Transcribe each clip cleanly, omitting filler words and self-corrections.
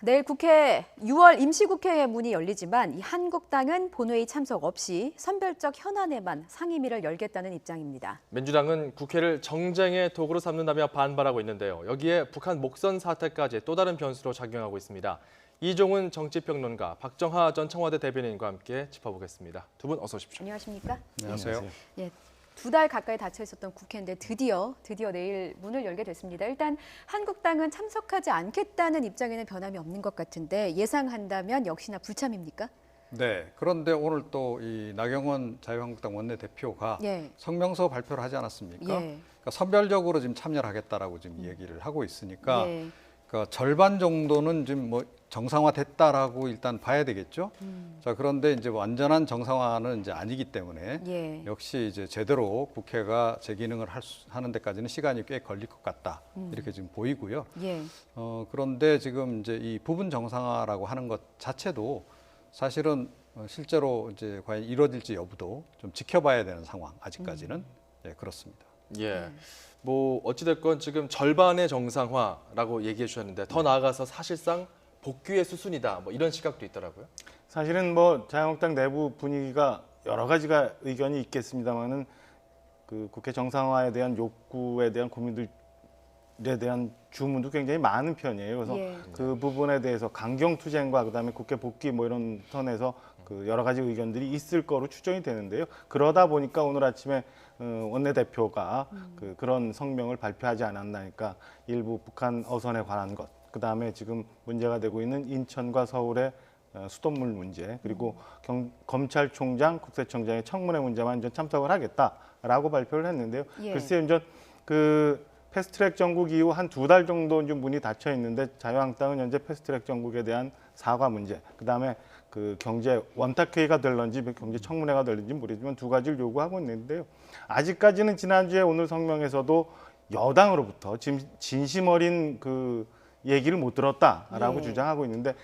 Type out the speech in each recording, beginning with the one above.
내일 국회 6월 임시국회의 문이 열리지만 이 한국당은 본회의 참석 없이 선별적 현안에만 상임위를 열겠다는 입장입니다. 민주당은 국회를 정쟁의 도구로 삼는다며 반발하고 있는데요. 여기에 북한 목선 사태까지 또 다른 변수로 작용하고 있습니다. 이종훈 정치평론가, 박정하 전 청와대 대변인과 함께 짚어보겠습니다. 두 분 어서 오십시오. 안녕하십니까? 안녕하세요. 예. 2달 가까이 닫혀 있었던 국회인데 드디어 내일 문을 열게 됐습니다. 일단 한국당은 참석하지 않겠다는 입장에는 변함이 없는 것 같은데 예상한다면 역시나 불참입니까? 네. 그런데 오늘 또 이 나경원 자유한국당 원내대표가 예. 성명서 발표를 하지 않았습니까? 예. 그러니까 선별적으로 지금 참여를 하겠다라고 지금 얘기를 하고 있으니까 예. 그러니까 절반 정도는 지금 뭐 정상화됐다라고 일단 봐야 되겠죠. 자, 그런데 이제 완전한 정상화는 이제 아니기 때문에 예. 역시 이제 제대로 국회가 제 기능을 하는 데까지는 시간이 꽤 걸릴 것 같다. 이렇게 지금 보이고요. 예. 그런데 지금 이제 이 부분 정상화라고 하는 것 자체도 사실은 실제로 이제 과연 이루어질지 여부도 좀 지켜봐야 되는 상황. 아직까지는 예, 그렇습니다. 예. 뭐 어찌됐건 지금 절반의 정상화라고 얘기해 주셨는데 더 나아가서 사실상 복귀의 수순이다. 뭐 이런 시각도 있더라고요. 사실은 뭐 자유한국당 내부 분위기가 여러 가지가 의견이 있겠습니다만은 그 국회 정상화에 대한 욕구에 대한 국민들에 대한 주문도 굉장히 많은 편이에요. 그래서 예. 그 부분에 대해서 강경투쟁과 그다음에 국회 복귀 뭐 이런 턴에서 그 여러 가지 의견들이 있을 거로 추정이 되는데요. 그러다 보니까 오늘 아침에 원내대표가 그런 성명을 발표하지 않았나니까 일부 북한 어선에 관한 것, 그다음에 지금 문제가 되고 있는 인천과 서울의 수돗물 문제, 그리고 검찰총장, 국세청장의 청문회 문제만 좀 참석을 하겠다라고 발표를 했는데요. 예. 글쎄요, 이제 그 패스트트랙 정국 이후 한 2달 정도 좀 문이 닫혀 있는데 자유한국당은 현재 패스트트랙 정국에 대한 사과 문제, 그다음에 그 경제 원탁회의가 될런지 경제 청문회가 될런지 모르지만 두 가지를 요구하고 있는데요. 아직까지는 지난주에 오늘 성명에서도 여당으로부터 진심 어린 그 얘기를 못 들었다라고 예. 주장하고 있는데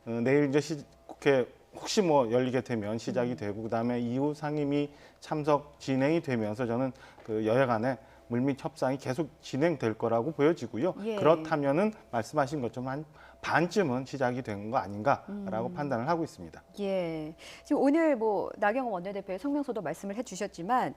내일 이제 국회 혹시 뭐 열리게 되면 시작이 되고 그다음에 이후 상임위 참석 진행이 되면서 저는 그 여야 간에 물밑 협상이 계속 진행될 거라고 보여지고요. 예. 그렇다면은 말씀하신 것처럼 한 반쯤은 시작이 된 거 아닌가라고 판단을 하고 있습니다. 예. 지금 오늘 뭐 나경원 원내대표의 성명서도 말씀을 해주셨지만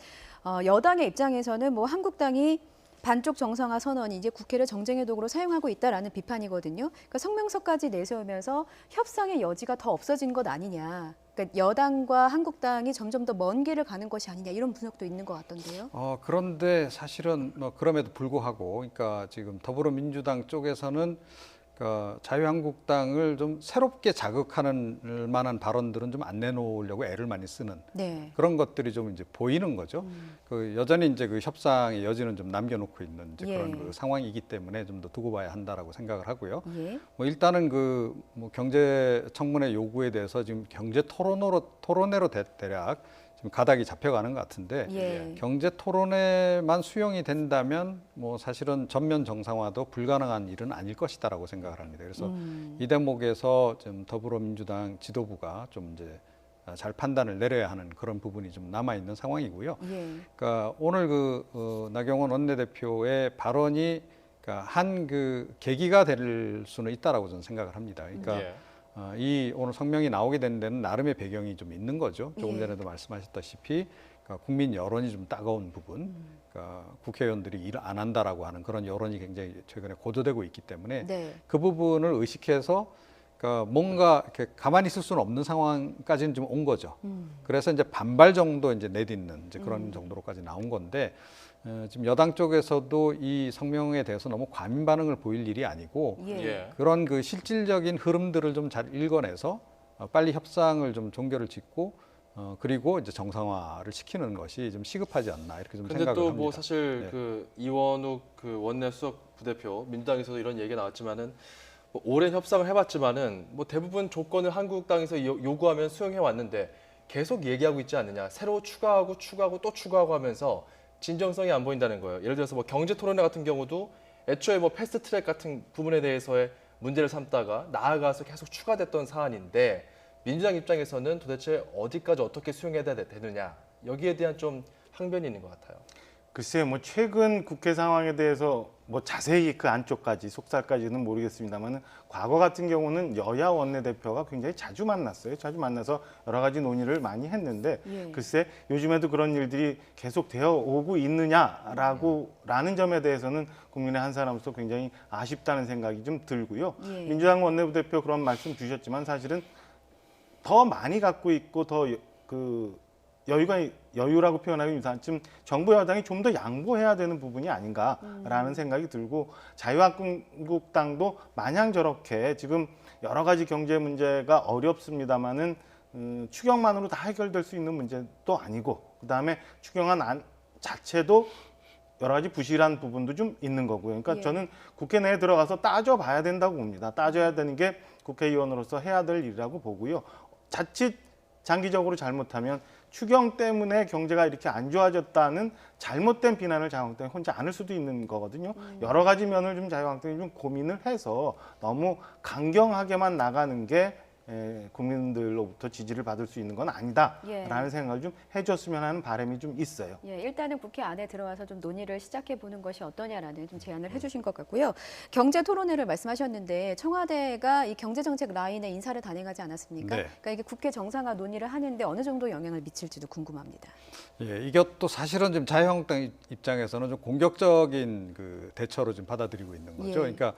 여당의 입장에서는 뭐 한국당이 반쪽 정상화 선언이 이제 국회를 정쟁의 도구로 사용하고 있다라는 비판이거든요. 그러니까 성명서까지 내세우면서 협상의 여지가 더 없어진 것 아니냐. 그러니까 여당과 한국당이 점점 더 먼 길을 가는 것이 아니냐 이런 분석도 있는 것 같던데요. 그런데 사실은 뭐 그럼에도 불구하고, 그러니까 지금 더불어민주당 쪽에서는 그러니까 자유한국당을 좀 새롭게 자극하는 만한 발언들은 좀 안 내놓으려고 애를 많이 쓰는 네. 그런 것들이 좀 이제 보이는 거죠. 그 여전히 이제 그 협상의 여지는 좀 남겨놓고 있는 이제 예. 그런 그 상황이기 때문에 좀 더 두고 봐야 한다라고 생각을 하고요. 예. 뭐 일단은 그 뭐 경제 청문회 요구에 대해서 지금 경제 토론회로 대략 지금 가닥이 잡혀가는 것 같은데 예. 경제 토론회만 수용이 된다면 뭐 사실은 전면 정상화도 불가능한 일은 아닐 것이다라고 생각을 합니다. 그래서 이 대목에서 좀 더불어민주당 지도부가 좀 이제 잘 판단을 내려야 하는 그런 부분이 좀 남아 있는 상황이고요. 예. 그러니까 오늘 그 나경원 원내대표의 발언이 그러니까 한 그 계기가 될 수는 있다라고 저는 생각을 합니다. 그러니까 예. 이 오늘 성명이 나오게 된 데는 나름의 배경이 좀 있는 거죠. 조금 예. 전에도 말씀하셨다시피 그러니까 국민 여론이 좀 따가운 부분, 그러니까 국회의원들이 일 안 한다라고 하는 그런 여론이 굉장히 최근에 고조되고 있기 때문에 네. 그 부분을 의식해서 그러니까 뭔가 이렇게 가만히 있을 수는 없는 상황까지는 좀 온 거죠. 그래서 이제 반발 정도 이제 내딛는 이제 그런 정도로까지 나온 건데 지금 여당 쪽에서도 이 성명에 대해서 너무 과민 반응을 보일 일이 아니고 예. 예. 그런 그 실질적인 흐름들을 좀 잘 읽어내서 빨리 협상을 좀 종결을 짓고 그리고 이제 정상화를 시키는 것이 좀 시급하지 않나 이렇게 좀 근데 생각을 또 합니다. 뭐 사실 네. 그 이원욱 그 원내 수석 부대표 민주당에서도 이런 얘기 나왔지만은 뭐 오랜 협상을 해봤지만은 뭐 대부분 조건을 한국당에서 요구하면 수용해 왔는데 계속 얘기하고 있지 않느냐. 새로 추가하고 또 추가하고 하면서 진정성이 안 보인다는 거예요. 예를 들어서 뭐 경제 토론회 같은 경우도 애초에 뭐 패스트트랙 같은 부분에 대해서의 문제를 삼다가 나아가서 계속 추가됐던 사안인데 민주당 입장에서는 도대체 어디까지 어떻게 수용해야 되느냐. 여기에 대한 좀 항변이 있는 것 같아요. 글쎄요, 뭐 최근 국회 상황에 대해서 뭐 자세히 그 안쪽까지 속살까지는 모르겠습니다만 과거 같은 경우는 여야 원내대표가 굉장히 자주 만났어요. 자주 만나서 여러 가지 논의를 많이 했는데 예. 글쎄 요즘에도 그런 일들이 계속 되어 오고 있느냐라는 점에 대해서는 국민의 한 사람으로서 굉장히 아쉽다는 생각이 좀 들고요. 예. 민주당 원내대표 그런 말씀 주셨지만 사실은 더 많이 갖고 있고 더 여유라고 표현하기 유사한 좀 정부 여당이 좀 더 양보해야 되는 부분이 아닌가라는 생각이 들고 자유한국당도 마냥 저렇게 지금 여러 가지 경제 문제가 어렵습니다마는 추경만으로 다 해결될 수 있는 문제도 아니고 그다음에 추경안 자체도 여러 가지 부실한 부분도 좀 있는 거고요. 그러니까 예. 저는 국회 내에 들어가서 따져봐야 된다고 봅니다. 따져야 되는 게 국회의원으로서 해야 될 일이라고 보고요. 자칫 장기적으로 잘못하면 추경 때문에 경제가 이렇게 안 좋아졌다는 잘못된 비난을 자유한국당이 혼자 안을 수도 있는 거거든요. 여러 가지 면을 좀 자유한국당이 좀 고민을 해서 너무 강경하게만 나가는 게 국민들로부터 지지를 받을 수 있는 건 아니다라는 예. 생각을 좀 해줬으면 하는 바람이 좀 있어요. 예, 일단은 국회 안에 들어와서 좀 논의를 시작해 보는 것이 어떠냐라는 좀 제안을 해주신 것 같고요. 경제 토론회를 말씀하셨는데 청와대가 이 경제 정책 라인에 인사를 단행하지 않았습니까? 네. 그러니까 이게 국회 정상화 논의를 하는데 어느 정도 영향을 미칠지도 궁금합니다. 예, 이것도 사실은 지금 자유한국당 입장에서는 좀 공격적인 그 대처로 좀 받아들이고 있는 거죠. 예. 그러니까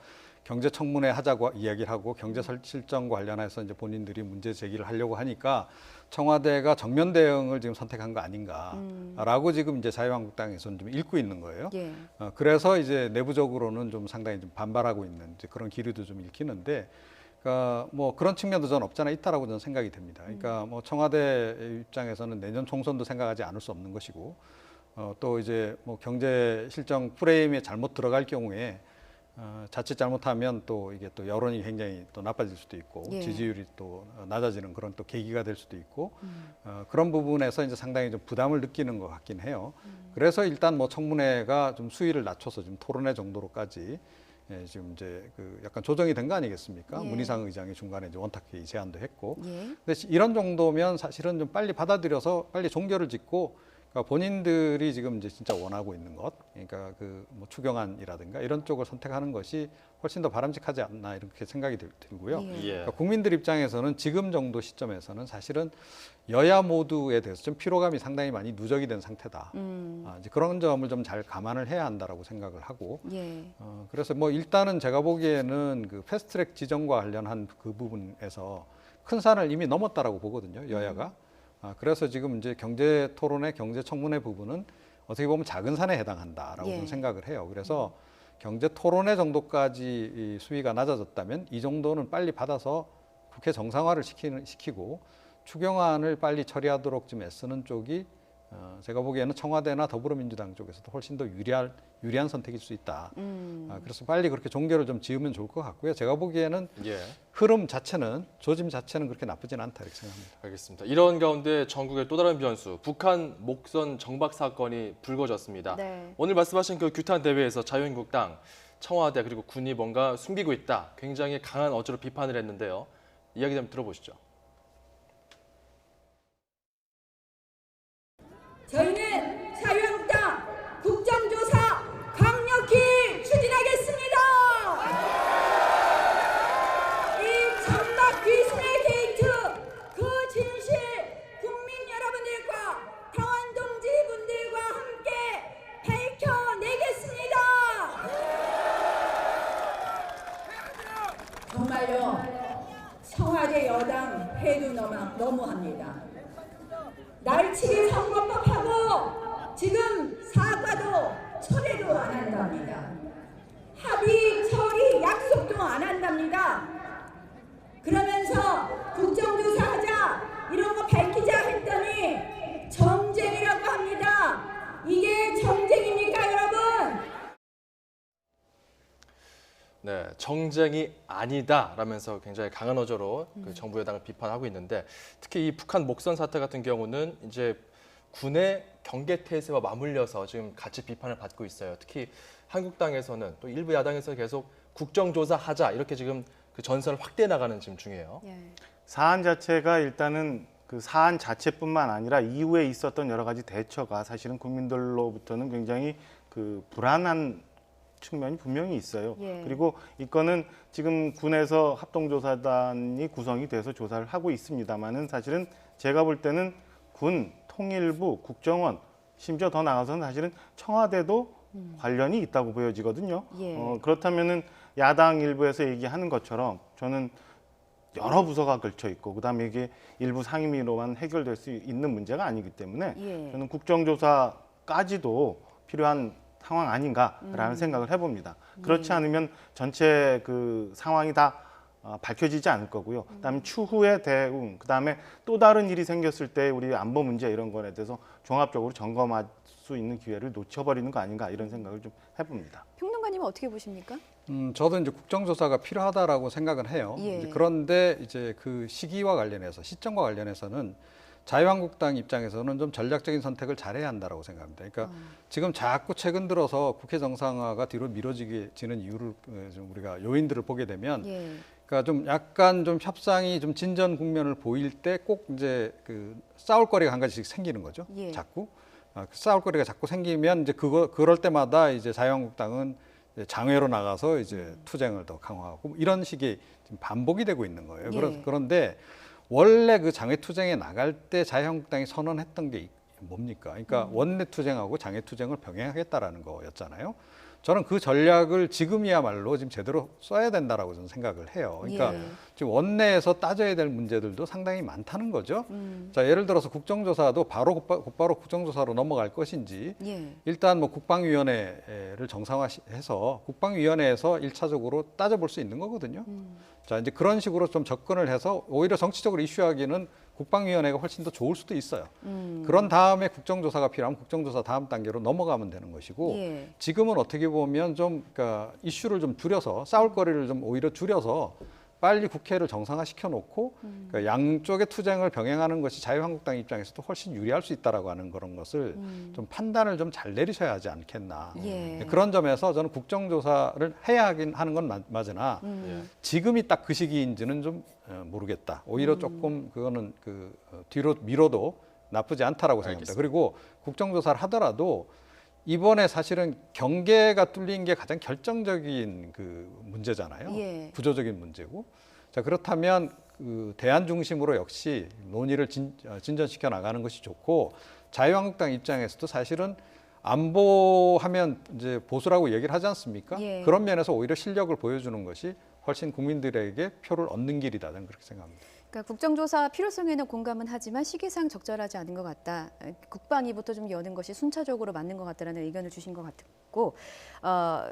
경제청문회 하자고 이야기를 하고 경제 실정과 관련해서 이제 본인들이 문제 제기를 하려고 하니까 청와대가 정면 대응을 지금 선택한 거 아닌가라고 지금 이제 자유한국당에서는 좀 읽고 있는 거예요. 예. 그래서 이제 내부적으로는 좀 상당히 좀 반발하고 있는 이제 그런 기류도 좀 읽히는데, 그러니까 뭐 그런 측면도 저는 없잖아 있다라고 저는 생각이 됩니다. 그러니까 뭐 청와대 입장에서는 내년 총선도 생각하지 않을 수 없는 것이고, 또 이제 뭐 경제 실정 프레임에 잘못 들어갈 경우에 자칫 잘못하면 또 이게 또 여론이 굉장히 또 나빠질 수도 있고 예. 지지율이 또 낮아지는 그런 또 계기가 될 수도 있고 그런 부분에서 이제 상당히 좀 부담을 느끼는 것 같긴 해요. 그래서 일단 뭐 청문회가 좀 수위를 낮춰서 좀 토론회 정도로까지 지금 이제 그 약간 조정이 된 거 아니겠습니까? 예. 문희상 의장이 중간에 이제 원탁회의 제안도 했고, 예. 근데 이런 정도면 사실은 좀 빨리 받아들여서 빨리 종결을 짓고. 그러니까 본인들이 지금 이제 진짜 원하고 있는 것, 그러니까 그 뭐 추경안이라든가 이런 쪽을 선택하는 것이 훨씬 더 바람직하지 않나 이렇게 생각이 들고요. 예. 예. 그러니까 국민들 입장에서는 지금 정도 시점에서는 사실은 여야 모두에 대해서 좀 피로감이 상당히 많이 누적이 된 상태다. 이제 그런 점을 좀 잘 감안을 해야 한다라고 생각을 하고, 예. 그래서 뭐 일단은 제가 보기에는 그 패스트트랙 지정과 관련한 그 부분에서 큰 산을 이미 넘었다라고 보거든요, 여야가. 그래서 지금 이제 경제 토론회, 경제 청문회 부분은 어떻게 보면 작은 산에 해당한다라고 예. 저는 생각을 해요. 그래서 경제 토론회 정도까지 이 수위가 낮아졌다면 이 정도는 빨리 받아서 국회 정상화를 시키고 추경안을 빨리 처리하도록 좀 애쓰는 쪽이 제가 보기에는 청와대나 더불어민주당 쪽에서도 훨씬 더 유리한 선택일 수 있다. 그래서 빨리 그렇게 종결을 좀 지으면 좋을 것 같고요. 제가 보기에는 예. 흐름 자체는, 조짐 자체는 그렇게 나쁘진 않다 이렇게 생각합니다. 알겠습니다. 이런 가운데 전국의 또 다른 변수, 북한 목선 정박 사건이 불거졌습니다. 네. 오늘 말씀하신 그 규탄 대회에서 자유한국당, 청와대 그리고 군이 뭔가 숨기고 있다. 굉장히 강한 어조로 비판을 했는데요. 이야기 좀 들어보시죠. 저희는 자유한국당 국정조사 강력히 추진하겠습니다. 이 천막 귀순의 게이트 그 진실 국민 여러분들과 당원 동지분들과 함께 밝혀내겠습니다. 정말요 청와대 여당 해도 너무합니다. 날치기 선거법하고 지금 사과도 철회도 안 한답니다. 합의 처리 약속도 안 한답니다. 그러면서 국정조사하자 이런 거 밝히자 했더니 정쟁이라고 합니다. 이게 정쟁입니까 여러분? 네, 정쟁이 아니다라면서 굉장히 강한 어조로 그 정부 여당을 비판하고 있는데, 특히 이 북한 목선 사태 같은 경우는 이제 군의 경계 태세와 맞물려서 지금 같이 비판을 받고 있어요. 특히 한국당에서는 또 일부 야당에서 계속 국정조사하자 이렇게 지금 그 전선을 확대해 나가는 지금 중이에요. 예. 사안 자체가 일단은 그 사안 자체뿐만 아니라 이후에 있었던 여러 가지 대처가 사실은 국민들로부터는 굉장히 그 불안한 측면이 분명히 있어요. 예. 그리고 이 건은 지금 군에서 합동조사단이 구성이 돼서 조사를 하고 있습니다만은 사실은 제가 볼 때는 군, 통일부, 국정원, 심지어 더 나아가서는 사실은 청와대도 관련이 있다고 보여지거든요. 예. 그렇다면은 야당 일부에서 얘기하는 것처럼 저는 여러 부서가 걸쳐 있고 그다음에 이게 일부 상임위로만 해결될 수 있는 문제가 아니기 때문에 예. 저는 국정조사까지도 필요한 상황 아닌가라는 생각을 해봅니다. 그렇지 않으면 전체 그 상황이 다 밝혀지지 않을 거고요. 그다음에 추후의 대응, 그다음에 또 다른 일이 생겼을 때 우리 안보 문제 이런 거에 대해서 종합적으로 점검할 수 있는 기회를 놓쳐버리는 거 아닌가 이런 생각을 좀 해봅니다. 평론가님은 어떻게 보십니까? 저도 이제 국정조사가 필요하다라고 생각은 해요. 예. 이제 그런데 이제 그 시기와 관련해서 시점과 관련해서는 자유한국당 입장에서는 좀 전략적인 선택을 잘해야 한다라고 생각합니다. 그러니까 지금 자꾸 최근 들어서 국회 정상화가 뒤로 미뤄지는 이유를 좀 우리가 요인들을 보게 되면, 예. 그러니까 좀 약간 좀 협상이 좀 진전 국면을 보일 때 꼭 이제 그 싸울 거리가 한 가지씩 생기는 거죠. 예. 자꾸 싸울 거리가 자꾸 생기면 이제 그럴 때마다 이제 자유한국당은 이제 장외로 나가서 이제 투쟁을 더 강화하고 이런 식의 지금 반복이 되고 있는 거예요. 예. 그런데 원래 그 장외 투쟁에 나갈 때 자유한국당이 선언했던 게 뭡니까? 그러니까 원내 투쟁하고 장외 투쟁을 병행하겠다라는 거였잖아요. 저는 그 전략을 지금이야말로 지금 제대로 써야 된다라고 저는 생각을 해요. 그러니까 예. 지금 원내에서 따져야 될 문제들도 상당히 많다는 거죠. 자, 예를 들어서 국정조사도 곧바로 국정조사로 넘어갈 것인지, 예. 일단 뭐 국방위원회를 정상화해서 국방위원회에서 1차적으로 따져볼 수 있는 거거든요. 자, 이제 그런 식으로 좀 접근을 해서 오히려 정치적으로 이슈하기는 국방위원회가 훨씬 더 좋을 수도 있어요. 그런 다음에 국정조사가 필요하면 국정조사 다음 단계로 넘어가면 되는 것이고, 예. 지금은 어떻게 보면 좀 그러니까 이슈를 좀 줄여서 싸울 거리를 좀 오히려 줄여서 빨리 국회를 정상화시켜 놓고 그러니까 양쪽의 투쟁을 병행하는 것이 자유한국당 입장에서도 훨씬 유리할 수 있다라고 하는 그런 것을 좀 판단을 좀 잘 내리셔야 하지 않겠나. 예. 그런 점에서 저는 국정조사를 해야 하는 건 맞으나 지금이 딱 그 시기인지는 좀 모르겠다. 오히려 조금 그거는 뒤로 미뤄도 나쁘지 않다라고 생각합니다. 알겠습니다. 그리고 국정조사를 하더라도 이번에 사실은 경계가 뚫린 게 가장 결정적인 그 문제잖아요. 예. 구조적인 문제고. 자, 그렇다면 그 대안 중심으로 역시 논의를 진전시켜 나가는 것이 좋고, 자유한국당 입장에서도 사실은 안보하면 이제 보수라고 얘기를 하지 않습니까? 예. 그런 면에서 오히려 실력을 보여주는 것이 훨씬 국민들에게 표를 얻는 길이다. 저는 그렇게 생각합니다. 그러니까 국정조사 필요성에는 공감은 하지만 시기상 적절하지 않은 것 같다. 국방위부터 좀 여는 것이 순차적으로 맞는 것 같다라는 의견을 주신 것 같고,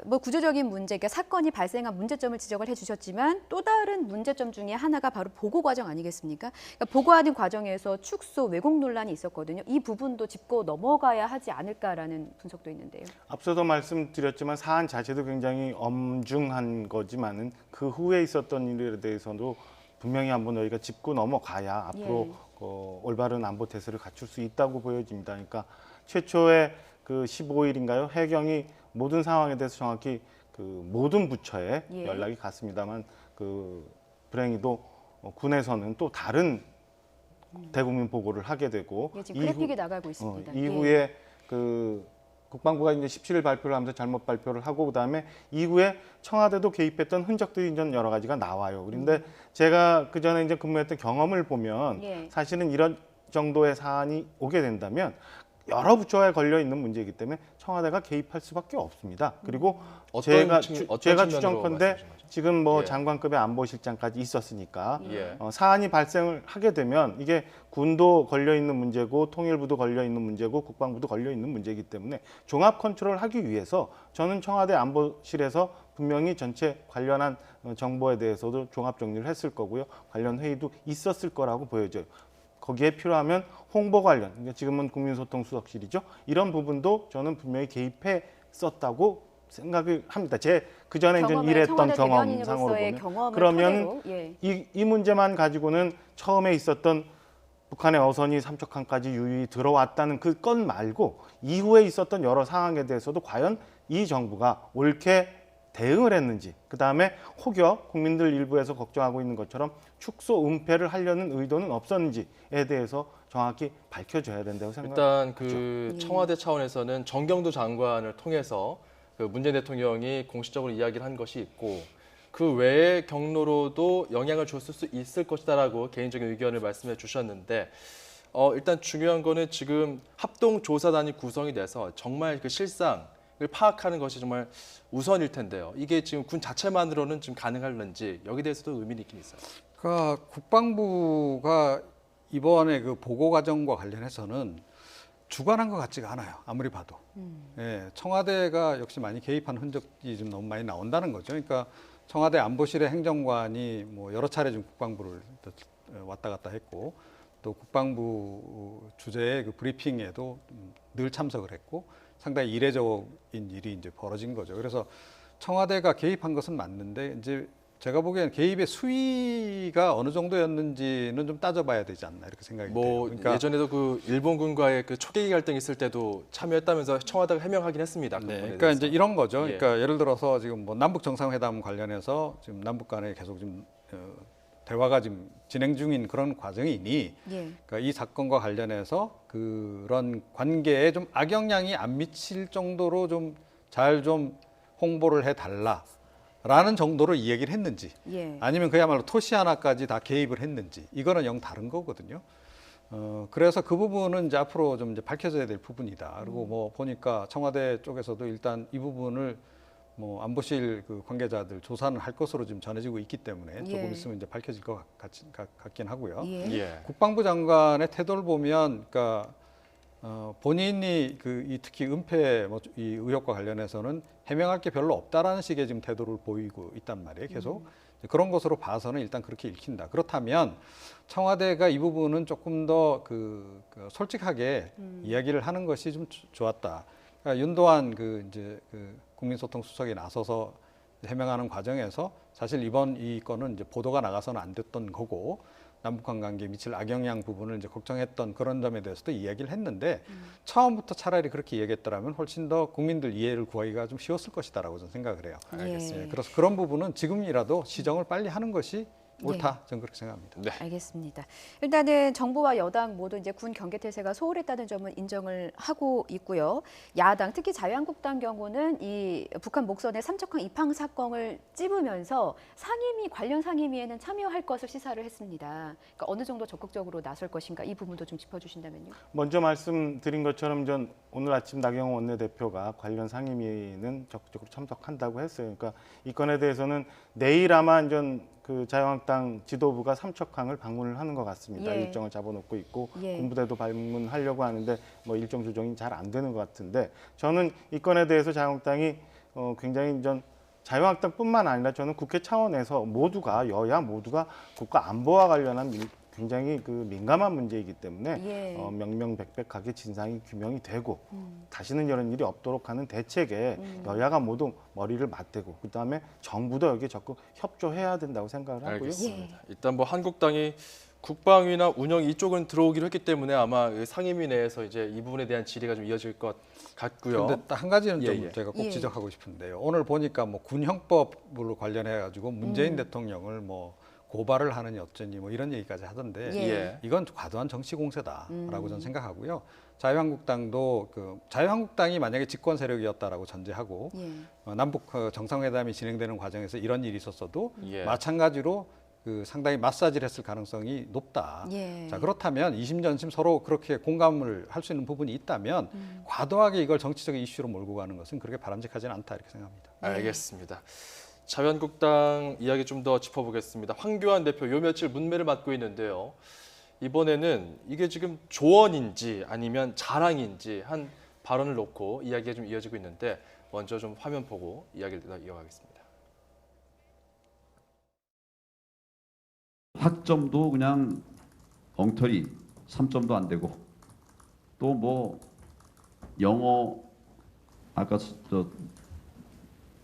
뭐 구조적인 문제, 그러니까 사건이 발생한 문제점을 지적을 해주셨지만 또 다른 문제점 중에 하나가 바로 보고 과정 아니겠습니까? 그러니까 보고하는 과정에서 축소, 왜곡 논란이 있었거든요. 이 부분도 짚고 넘어가야 하지 않을까라는 분석도 있는데요. 앞서도 말씀드렸지만 사안 자체도 굉장히 엄중한 거지만은 그 후에 있었던 일에 대해서도 분명히 한번 저희가 짚고 넘어가야 앞으로 올바른 안보 태세를 갖출 수 있다고 보여집니다. 그러니까 최초의 그 15일인가요? 해경이 모든 상황에 대해서 정확히 그 모든 부처에 예. 연락이 갔습니다만 그 불행히도 군에서는 또 다른 대국민 보고를 하게 되고 예, 지금 그래픽이 나가고 있습니다. 이후에 그 국방부가 이제 17일 발표를 하면서 잘못 발표를 하고 그다음에 이후에 청와대도 개입했던 흔적들이 이제 여러 가지가 나와요. 그런데 제가 그 전에 이제 근무했던 경험을 보면 예. 사실은 이런 정도의 사안이 오게 된다면 여러 부처에 걸려 있는 문제이기 때문에 청와대가 개입할 수밖에 없습니다. 그리고 제가 추정컨대 말씀하신 거죠? 지금 뭐 예. 장관급의 안보실장까지 있었으니까 예. 사안이 발생을 하게 되면 이게 군도 걸려 있는 문제고 통일부도 걸려 있는 문제고 국방부도 걸려 있는 문제이기 때문에 종합 컨트롤을 하기 위해서 저는 청와대 안보실에서 분명히 전체 관련한 정보에 대해서도 종합 정리를 했을 거고요. 관련 회의도 있었을 거라고 보여져요. 거기에 필요하면 홍보 관련, 그러니까 지금은 국민소통수석실이죠. 이런 부분도 저는 분명히 개입했었다고 생각을 합니다. 제 그 전에 이제 일했던 경험상으로 보면 그러면 예. 이 문제만 가지고는 처음에 있었던 북한의 어선이 삼척항까지 유유히 들어왔다는 그 건 말고 이후에 있었던 여러 상황에 대해서도 과연 이 정부가 옳게 대응을 했는지, 그 다음에 혹여 국민들 일부에서 걱정하고 있는 것처럼 축소 은폐를 하려는 의도는 없었는지에 대해서 정확히 밝혀줘야 된다고 생각합니다. 일단 그 청와대 차원에서는 정경도 장관을 통해서 그 문재인 대통령이 공식적으로 이야기를 한 것이 있고 그 외의 경로로도 영향을 줬을 수 있을 것이다라고 개인적인 의견을 말씀해 주셨는데 일단 중요한 거는 지금 합동조사단이 구성이 돼서 정말 그 실상을 파악하는 것이 정말 우선일 텐데요. 이게 지금 군 자체만으로는 지금 가능할는지 여기 대해서도 의미는 있긴 있어요. 그러니까 국방부가 이번에 그 보고 과정과 관련해서는 주관한 것 같지가 않아요. 아무리 봐도. 예, 청와대가 역시 많이 개입한 흔적이 좀 너무 많이 나온다는 거죠. 그러니까 청와대 안보실의 행정관이 뭐 여러 차례 좀 국방부를 왔다 갔다 했고 또 국방부 주재의 그 브리핑에도 늘 참석을 했고 상당히 이례적인 일이 이제 벌어진 거죠. 그래서 청와대가 개입한 것은 맞는데 이제 제가 보기에는 개입의 수위가 어느 정도였는지는 좀 따져봐야 되지 않나 이렇게 생각이 돼요. 그러니까 예전에도 그 일본군과의 그 초계기 갈등이 있을 때도 참여했다면서 청와대가 해명하긴 했습니다. 그 네, 부분에 그러니까 대해서. 이제 이런 거죠. 예. 그러니까 예를 들어서 지금 뭐 남북 정상회담 관련해서 지금 남북 간에 계속 지금 대화가 지금 진행 중인 그런 과정이니, 예. 그러니까 이 사건과 관련해서 그런 관계에 좀 악영향이 안 미칠 정도로 좀 잘 좀 홍보를 해달라. 라는 정도로 이 얘기를 했는지 예. 아니면 그야말로 토시 하나까지 다 개입을 했는지 이거는 영 다른 거거든요. 그래서 그 부분은 이제 앞으로 좀 이제 밝혀져야 될 부분이다. 그리고 뭐 보니까 청와대 쪽에서도 일단 이 부분을 뭐 안보실 그 관계자들 조사는 할 것으로 지금 전해지고 있기 때문에 조금 예. 있으면 이제 밝혀질 것 같긴 하고요. 예. 예. 국방부 장관의 태도를 보면, 그러니까 본인이 특히 은폐 이 의혹과 관련해서는 해명할 게 별로 없다라는 식의 지금 태도를 보이고 있단 말이에요. 계속 그런 것으로 봐서는 일단 그렇게 읽힌다. 그렇다면 청와대가 이 부분은 조금 더 솔직하게 이야기를 하는 것이 좀 좋았다. 그러니까 윤도한 이제 국민소통수석이 나서서 해명하는 과정에서 사실 이번 이 건은 이제 보도가 나가서는 안 됐던 거고. 남북한 관계에 미칠 악영향 부분을 이제 걱정했던 그런 점에 대해서도 이야기를 했는데 처음부터 차라리 그렇게 이야기했더라면 훨씬 더 국민들 이해를 구하기가 좀 쉬웠을 것이다라고 저는 생각을 해요. 알겠습니다. 예, 그래서 그런 부분은 지금이라도 시정을 빨리 하는 것이 옳다. 저는 그렇게 생각합니다. 네. 알겠습니다. 일단은 정부와 여당 모두 이제 군 경계태세가 소홀했다는 점은 인정을 하고 있고요. 야당, 특히 자유한국당 경우는 이 북한 목선의 삼척항 입항 사건을 찝으면서 관련 상임위에는 참여할 것을 시사를 했습니다. 그러니까 어느 정도 적극적으로 나설 것인가 이 부분도 좀 짚어주신다면요. 먼저 말씀드린 것처럼 오늘 아침 나경원 원내대표가 관련 상임위는 적극적으로 참석한다고 했어요. 그러니까 이 건에 대해서는 내일 아마 그 자유한국당 지도부가 삼척항을 방문을 하는 것 같습니다. 예. 일정을 잡아놓고 있고 예. 군부대도 방문하려고 하는데 뭐 일정 조정이 잘 안 되는 것 같은데 저는 이 건에 대해서 자유한국당이 굉장히 자유한국당뿐만 아니라 저는 국회 차원에서 여야 모두가 국가 안보와 관련한 굉장히 민감한 문제이기 때문에 예. 명명백백하게 진상이 규명이 되고 다시는 이런 일이 없도록 하는 대책에 여야가 모두 머리를 맞대고 그다음에 정부도 여기에 적극 협조해야 된다고 생각을 하고요. 알겠습니다. 일단 뭐 한국당이 국방위나 운영 이쪽은 들어오기로 했기 때문에 아마 상임위 내에서 이제 이 부분에 대한 질의가 좀 이어질 것 같고요. 그런데 딱 한 가지는 좀 예, 예. 제가 꼭 예. 지적하고 싶은데요. 오늘 보니까 뭐 군형법으로 관련해 가지고 문재인 대통령을 뭐 고발을 하느니 어쩌니 뭐 이런 얘기까지 하던데 예. 이건 과도한 정치 공세다라고 저는 생각하고요. 자유한국당도 자유한국당이 만약에 집권 세력이었다라고 전제하고 예. 남북 정상회담이 진행되는 과정에서 이런 일이 있었어도 예. 마찬가지로 상당히 마사지를 했을 가능성이 높다. 예. 자, 그렇다면 이심전심 서로 그렇게 공감을 할 수 있는 부분이 있다면 과도하게 이걸 정치적인 이슈로 몰고 가는 것은 그렇게 바람직하지는 않다 이렇게 생각합니다. 알겠습니다. 자유한국당 이야기 좀 더 짚어보겠습니다. 황교안 대표 요 며칠 문매를 맡고 있는데요. 이번에는 이게 지금 조언인지 아니면 자랑인지 한 발언을 놓고 이야기가 좀 이어지고 있는데 먼저 좀 화면 보고 이야기를 이어가겠습니다. 학점도 그냥 엉터리 3점도 안 되고 또 뭐 영어 아까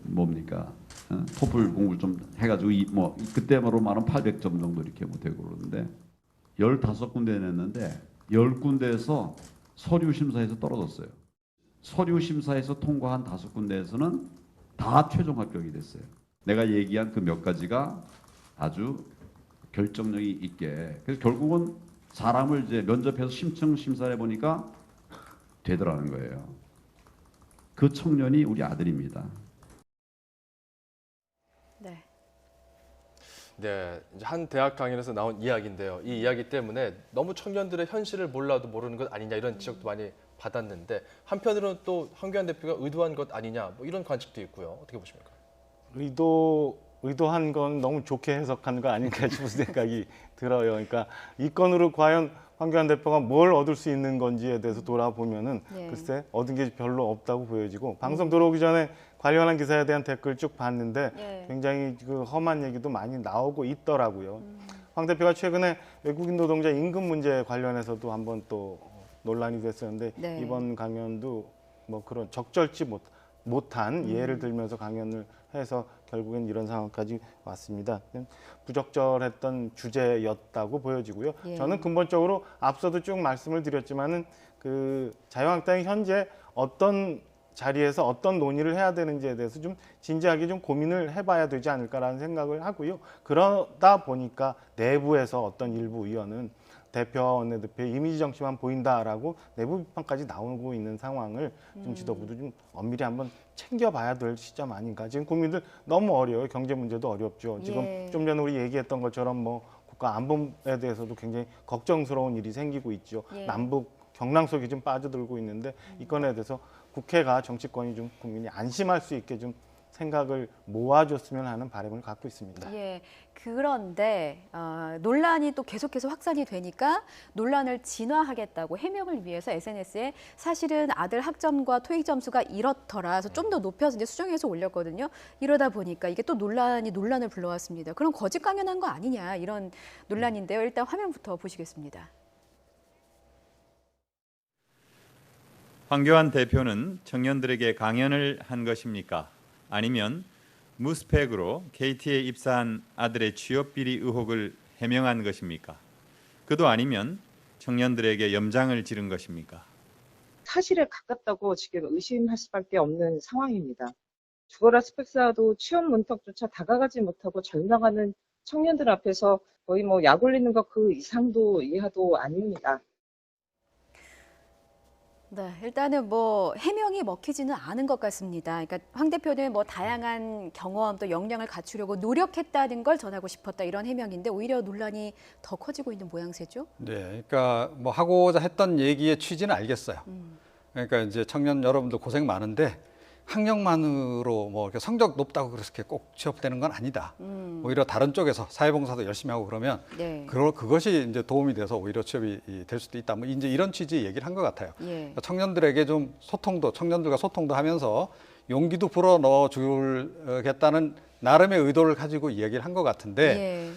뭡니까 토플 공부를 좀 해가지고 그때로 말하면 800점 정도 이렇게 뭐 되고 그러는데 15군데 냈는데 10군데에서 서류 심사에서 떨어졌어요. 서류 심사에서 통과한 5군데에서는 다 최종 합격이 됐어요. 내가 얘기한 그 몇 가지가 아주 결정력이 있게 그래서 결국은 사람을 이제 면접해서 심층 심사를 해보니까 되더라는 거예요. 그 청년이 우리 아들입니다. 네. 네, 이제 한 대학 강연에서 나온 이야기인데요. 이 이야기 때문에 너무 청년들의 현실을 몰라도 모르는 것 아니냐 이런 지적도 많이 받았는데 한편으로는 또 황교안 대표가 의도한 것 아니냐 뭐 이런 관측도 있고요. 어떻게 보십니까? 의도한 건 너무 좋게 해석한 거 아닌가 싶은 생각이 들어요. 그러니까 이 건으로 과연 황교안 대표가 뭘 얻을 수 있는 건지에 대해서 돌아보면은 네. 글쎄 얻은 게 별로 없다고 보여지고 방송 들어오기 전에 관련한 기사에 대한 댓글 쭉 봤는데 네. 굉장히 그 험한 얘기도 많이 나오고 있더라고요. 황 대표가 최근에 외국인 노동자 임금 문제 관련해서도 한번 또 논란이 됐었는데 네. 이번 강연도 뭐 그런 적절치 못한 예를 들면서 강연을 해서 결국엔 이런 상황까지 왔습니다. 부적절했던 주제였다고 보여지고요. 예. 저는 근본적으로 앞서도 쭉 말씀을 드렸지만은 그 자유한국당이 현재 어떤 자리에서 어떤 논의를 해야 되는지에 대해서 좀 진지하게 좀 고민을 해봐야 되지 않을까라는 생각을 하고요. 그러다 보니까 내부에서 어떤 일부 의원은 대표와 원내대표의 이미지 정치만 보인다라고 내부 비판까지 나오고 있는 상황을 좀 지도부도 좀 엄밀히 한번 챙겨봐야 될 시점 아닌가. 지금 국민들 너무 어려워요. 경제 문제도 어렵죠. 지금 예. 좀 전에 우리 얘기했던 것처럼 뭐 국가 안보에 대해서도 굉장히 걱정스러운 일이 생기고 있죠. 예. 남북 경랑 속에 좀 빠져들고 있는데 이 건에 대해서 국회가 정치권이 좀 국민이 안심할 수 있게 좀 생각을 모아줬으면 하는 바람을 갖고 있습니다. 예. 그런데 논란이 또 계속해서 확산이 되니까 논란을 진화하겠다고 해명을 위해서 SNS에 사실은 아들 학점과 토익 점수가 이렇더라. 그래서 좀 더 높여서 이제 수정해서 올렸거든요. 이러다 보니까 이게 또 논란을 불러왔습니다. 그럼 거짓 강연한 거 아니냐 이런 논란인데요. 일단 화면부터 보시겠습니다. 황교안 대표는 청년들에게 강연을 한 것입니까? 아니면 무스펙으로 KT에 입사한 아들의 취업 비리 의혹을 해명한 것입니까? 그도 아니면 청년들에게 염장을 지른 것입니까? 사실에 가깝다고 지금 의심할 수밖에 없는 상황입니다. 죽어라 스펙사도 취업 문턱조차 다가가지 못하고 절망하는 청년들 앞에서 거의 뭐 약 올리는 것 그 이상도 이하도 아닙니다. 네, 일단은 뭐 해명이 먹히지는 않은 것 같습니다. 그러니까 황 대표는 뭐 다양한 경험 또 역량을 갖추려고 노력했다는 걸 전하고 싶었다 이런 해명인데 오히려 논란이 더 커지고 있는 모양새죠. 네, 그러니까 뭐 하고자 했던 얘기의 취지는 알겠어요. 그러니까 이제 청년 여러분들 고생 많은데 학력만으로 뭐 이렇게 성적 높다고 그렇게 꼭 취업되는 건 아니다. 오히려 다른 쪽에서 사회봉사도 열심히 하고 그러면 네. 그것이 이제 도움이 돼서 오히려 취업이 될 수도 있다. 뭐 이제 이런 취지의 얘기를 한 것 같아요. 예. 그러니까 청년들에게 좀 청년들과 소통도 하면서 용기도 불어 넣어 주겠다는 나름의 의도를 가지고 이야기를 한 것 같은데 예.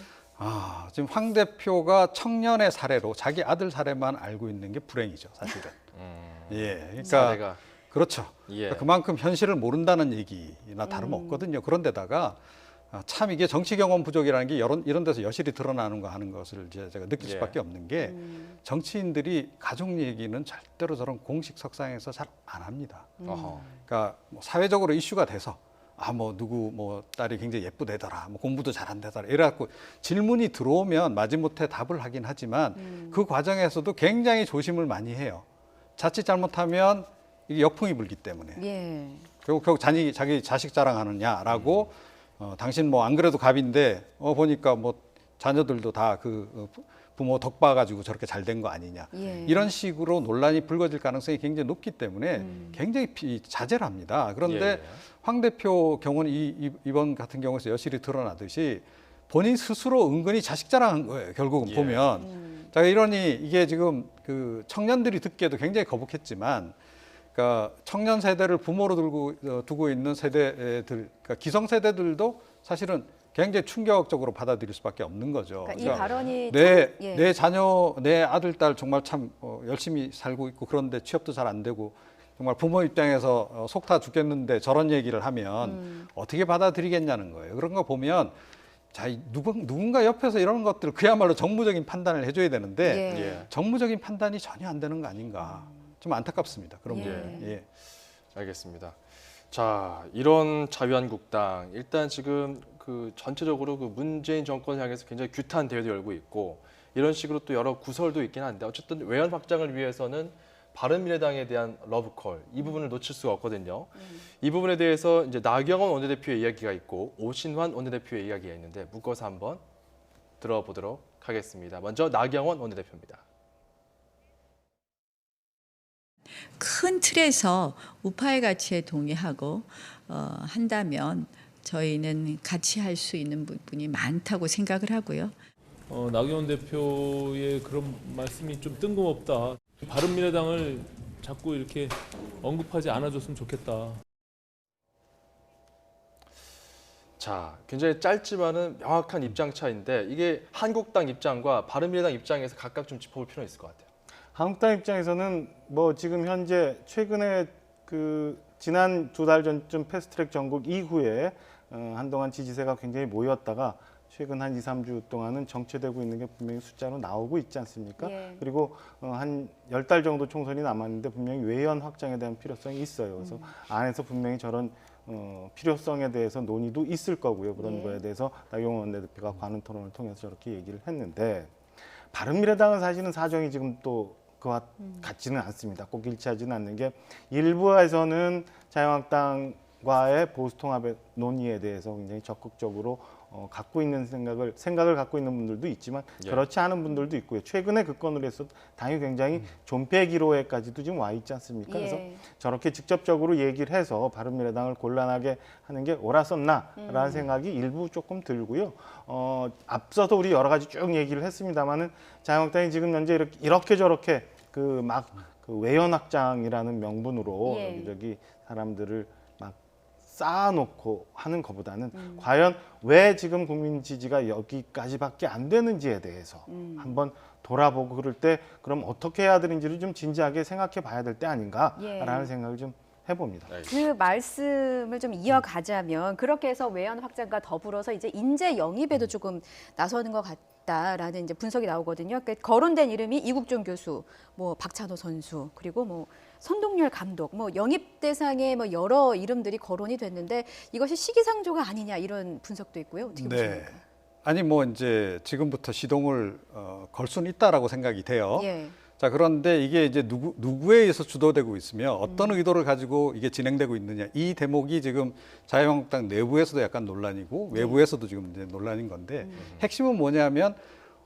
지금 황 대표가 청년의 사례로 자기 아들 사례만 알고 있는 게 불행이죠, 사실은. 예, 그러니까 사례가 그렇죠. 예. 그만큼 현실을 모른다는 얘기나 다름없거든요. 그런데다가 참 이게 정치 경험 부족이라는 게 이런 데서 여실히 드러나는 거 하는 것을 이제 제가 느낄 예. 수밖에 없는 게 정치인들이 가족 얘기는 절대로 저런 공식 석상에서 잘 안 합니다. 어허. 그러니까 뭐 사회적으로 이슈가 돼서 뭐 누구 뭐 딸이 굉장히 예쁘대더라, 뭐 공부도 잘한대더라 이래갖고 질문이 들어오면 마지못해 답을 하긴 하지만 그 과정에서도 굉장히 조심을 많이 해요. 자칫 잘못하면 이게 역풍이 불기 때문에 예. 결국 자기 자식 자랑하느냐라고 당신 뭐 안 그래도 갑인데 보니까 뭐 자녀들도 다 그 부모 덕 봐가지고 저렇게 잘 된 거 아니냐 예. 이런 식으로 논란이 불거질 가능성이 굉장히 높기 때문에 굉장히 자제를 합니다. 그런데 예. 황 대표 경우는 이번 같은 경우에서 여실히 드러나듯이 본인 스스로 은근히 자식 자랑한 거예요. 결국은 예. 보면 자 이러니 이게 지금 그 청년들이 듣기에도 굉장히 거북했지만. 그러니까 청년 세대를 부모로 두고 있는 세대들, 그러니까 기성 세대들도 사실은 굉장히 충격적으로 받아들일 수밖에 없는 거죠. 그러니까 이 발언이 내 자녀, 내 아들, 딸 정말 참 열심히 살고 있고 그런데 취업도 잘 안 되고 정말 부모 입장에서 속 타 죽겠는데 저런 얘기를 하면 어떻게 받아들이겠냐는 거예요. 그런 거 보면 자, 누군가 옆에서 이런 것들 그야말로 정무적인 판단을 해줘야 되는데 예. 정무적인 판단이 전혀 안 되는 거 아닌가. 좀 안타깝습니다. 그런 예. 부분. 예. 알겠습니다. 자, 이런 자유한국당 일단 지금 그 전체적으로 그 문재인 정권 향해서 굉장히 규탄 대회도 열고 있고 이런 식으로 또 여러 구설도 있긴 한데 어쨌든 외연 확장을 위해서는 바른미래당에 대한 러브콜 이 부분을 놓칠 수가 없거든요. 이 부분에 대해서 이제 나경원 원내대표의 이야기가 있고 오신환 원내대표의 이야기가 있는데 묶어서 한번 들어보도록 하겠습니다. 먼저 나경원 원내대표입니다. 큰 틀에서 우파의 가치에 동의하고 한다면 저희는 같이 할 수 있는 부분이 많다고 생각을 하고요. 나경원 대표의 그런 말씀이 좀 뜬금없다. 바른미래당을 자꾸 이렇게 언급하지 않아줬으면 좋겠다. 자, 굉장히 짧지만은 명확한 입장 차인데 이게 한국당 입장과 바른미래당 입장에서 각각 좀 짚어볼 필요가 있을 것 같아요. 한국당 입장에서는 뭐 지금 현재 최근에 그 지난 2달 전쯤 패스트트랙 전국 이후에 한동안 지지세가 굉장히 모였다가 최근 한 2, 3주 동안은 정체되고 있는 게 분명히 숫자로 나오고 있지 않습니까? 예. 그리고 한 10달 정도 총선이 남았는데 분명히 외연 확장에 대한 필요성이 있어요. 그래서 안에서 분명히 저런 필요성에 대해서 논의도 있을 거고요. 그런 예. 거에 대해서 나경원 원내대표가 관훈 토론을 통해서 저렇게 얘기를 했는데 바른미래당은 사실은 사정이 지금 또 그와 같지는 않습니다. 꼭 일치하지는 않는 게 일부에서는 자유한국당과의 보수통합의 논의에 대해서 굉장히 적극적으로 갖고 있는 생각을 갖고 있는 분들도 있지만 예. 그렇지 않은 분들도 있고요. 최근에 그 건으로 해서 당이 굉장히 존폐 기로에까지도 지금 와 있지 않습니까? 그래서 예. 저렇게 직접적으로 얘기를 해서 바른미래당을 곤란하게 하는 게 옳았었나라는 생각이 일부 조금 들고요. 앞서도 우리 여러 가지 쭉 얘기를 했습니다만은 자유한국당이 지금 현재 이렇게 저렇게 그 외연 확장이라는 명분으로 예. 여기저기 사람들을 막 쌓아놓고 하는 것보다는 과연 왜 지금 국민 지지가 여기까지밖에 안 되는지에 대해서 한번 돌아보고 그럴 때 그럼 어떻게 해야 되는지를 좀 진지하게 생각해 봐야 될 때 아닌가라는 예. 생각을 좀 해봅니다. 그 말씀을 좀 이어가자면 그렇게 해서 외연 확장과 더불어서 이제 인재 영입에도 조금 나서는 것 같다라는 이제 분석이 나오거든요. 그러니까 거론된 이름이 이국종 교수, 뭐 박찬호 선수, 그리고 뭐 선동열 감독, 뭐 영입 대상에 뭐 여러 이름들이 거론이 됐는데 이것이 시기상조가 아니냐 이런 분석도 있고요. 어떻게 보십니까? 아니 뭐 이제 지금부터 시동을 걸 수는 있다라고 생각이 돼요. 예. 자, 그런데 이게 이제 누구에 의해서 주도되고 있으며 어떤 의도를 가지고 이게 진행되고 있느냐. 이 대목이 지금 자유한국당 내부에서도 약간 논란이고 외부에서도 지금 이제 논란인 건데 핵심은 뭐냐면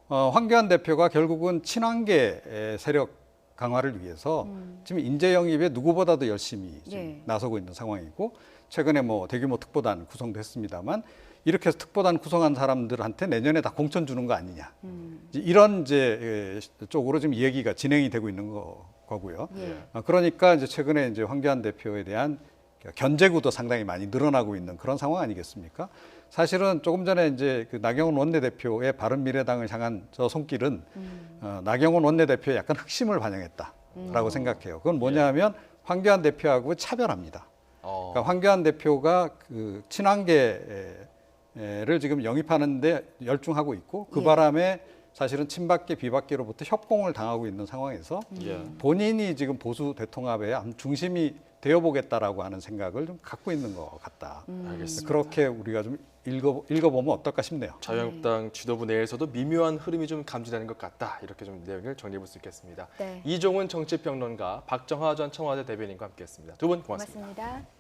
황교안 대표가 결국은 친한계 세력 강화를 위해서 지금 인재 영입에 누구보다도 열심히 지금 예. 나서고 있는 상황이고 최근에 뭐 대규모 특보단 구성도 했습니다만 이렇게 해서 특보단 구성한 사람들한테 내년에 다 공천 주는 거 아니냐. 이런 이제 쪽으로 지금 얘기가 진행이 되고 있는 거고요. 예. 그러니까 이제 최근에 이제 황교안 대표에 대한 견제구도 상당히 많이 늘어나고 있는 그런 상황 아니겠습니까? 사실은 조금 전에 이제 그 나경원 원내대표의 바른미래당을 향한 저 손길은 나경원 원내대표의 약간 흑심을 반영했다라고 생각해요. 그건 뭐냐면 황교안 대표하고 차별합니다. 그러니까 황교안 대표가 그 친한계를 지금 영입하는데 열중하고 있고 그 예. 바람에 사실은 친박계 비박계로부터 협공을 당하고 있는 상황에서 예. 본인이 지금 보수 대통합의 한 중심이 되어보겠다라고 하는 생각을 좀 갖고 있는 것 같다. 알겠습니다. 그렇게 우리가 좀 읽어보면 어떨까 싶네요. 자유한국당 지도부 내에서도 미묘한 흐름이 좀 감지되는 것 같다. 이렇게 좀 내용을 정리해 볼 수 있겠습니다. 네. 이종훈 정치평론가, 박정하 전 청와대 대변인과 함께했습니다. 두 분 고맙습니다. 고맙습니다.